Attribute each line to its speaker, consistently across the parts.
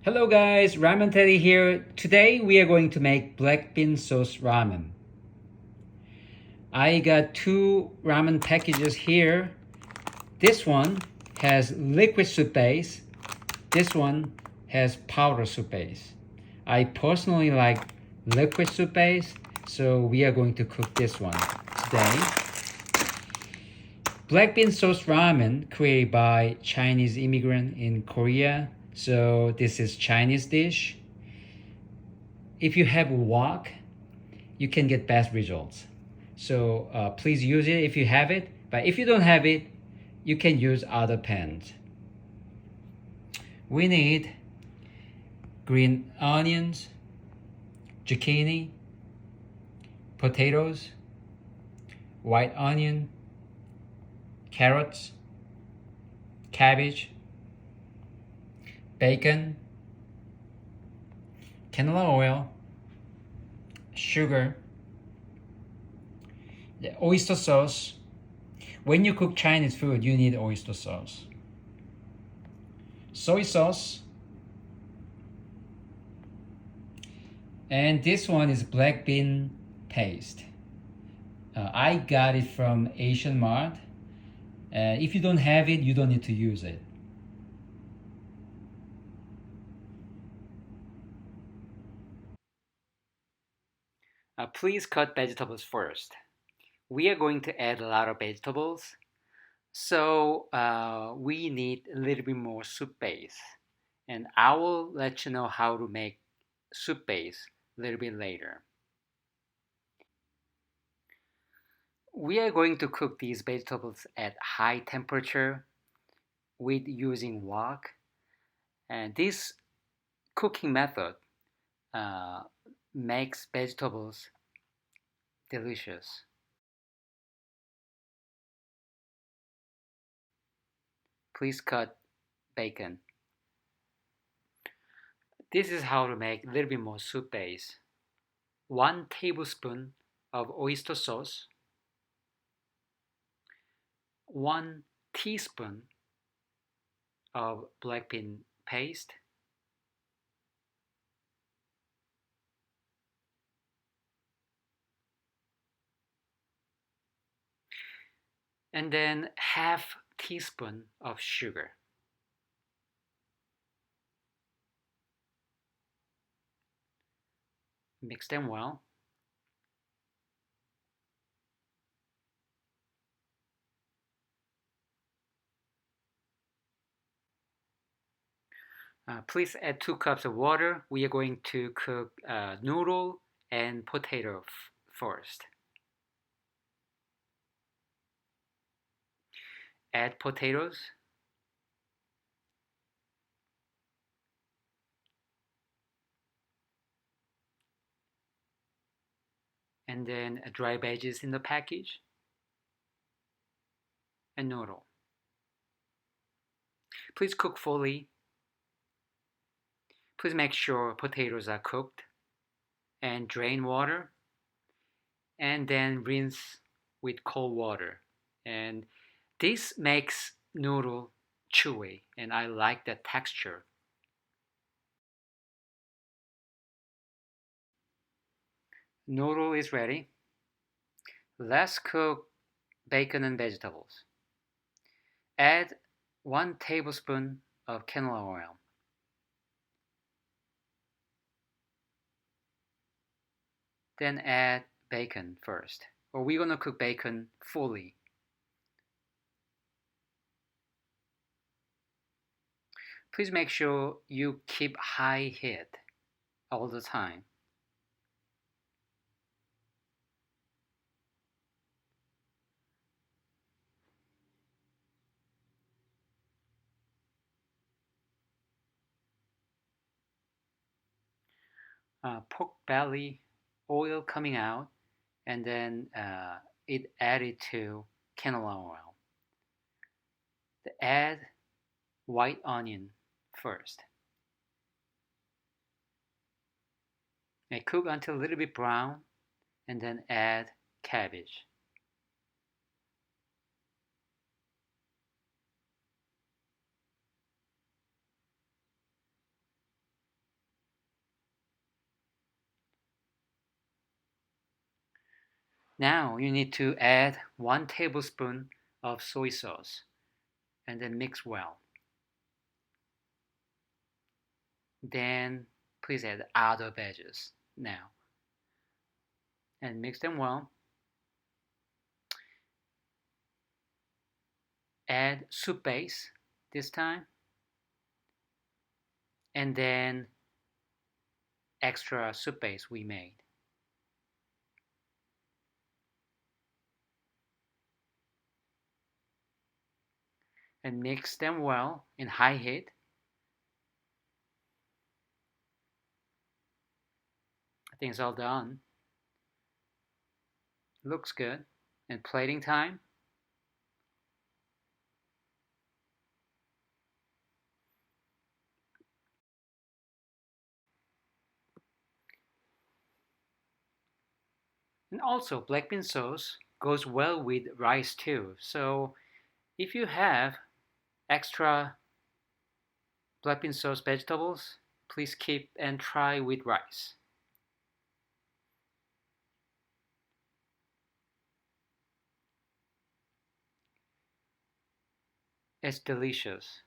Speaker 1: Hello guys, Ramen Teddy here. Today we are going to make black bean sauce ramen. I got two ramen packages here. This one has liquid soup base. This one has powder soup base. I personally like liquid soup base, so we are going to cook this one today. Black bean sauce ramen created by Chinese immigrant in Korea. So this is Chinese dish. If you have wok, you can get best results. So please use it if you have it. But if you don't have it, you can use other pans. We need green onions, zucchini, potatoes, white onion, carrots, cabbage, bacon, canola oil, sugar, the oyster sauce. When you cook Chinese food, you need oyster sauce. Soy sauce. And this one is black bean paste. I got it from Asian Mart. If you don't have it, you don't need to use it. Please cut vegetables first. We are going to add a lot of vegetables, so we need a little bit more soup base. And I will let you know how to make soup base a little bit later. We are going to cook these vegetables at high temperature with using wok. And this cooking method uh, makes vegetables delicious. Please cut bacon. This is how to make a little bit more soup base. 1 tablespoon of oyster sauce, 1 teaspoon of black bean paste, and then half teaspoon of sugar. Mix them well. Please add 2 cups of water. We are going to cook noodle and potato first. Add potatoes. And then dry veggies in the package. And noodle. Please cook fully. Please make sure potatoes are cooked. And drain water. And then rinse with cold water. And this makes noodle chewy, and I like that texture. Noodle is ready. Let's cook bacon and vegetables. Add 1 tablespoon of canola oil. Then add bacon first, or we're gonna cook bacon fully. Please make sure you keep high heat all the time. Pork belly oil coming out, and then it added to canola oil. Add white onion first. And cook until a little bit brown, and then add cabbage. Now you need to add 1 tablespoon of soy sauce and then mix well. Then please add other veggies now and mix them well. Add soup base this time and then extra soup base we made. And mix them well in high heat. I think it's all done. Looks good. And plating time. And also black bean sauce goes well with rice too. So if you have extra black bean sauce vegetables, please keep and try with rice. It's delicious.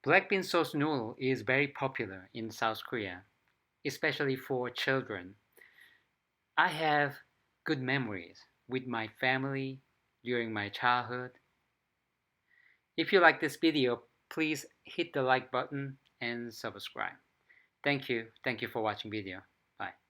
Speaker 1: Black bean sauce noodle is very popular in South Korea, especially for children. I have good memories with my family during my childhood. If you like this video, please hit the like button and subscribe. Thank you. Thank you for watching video. Bye.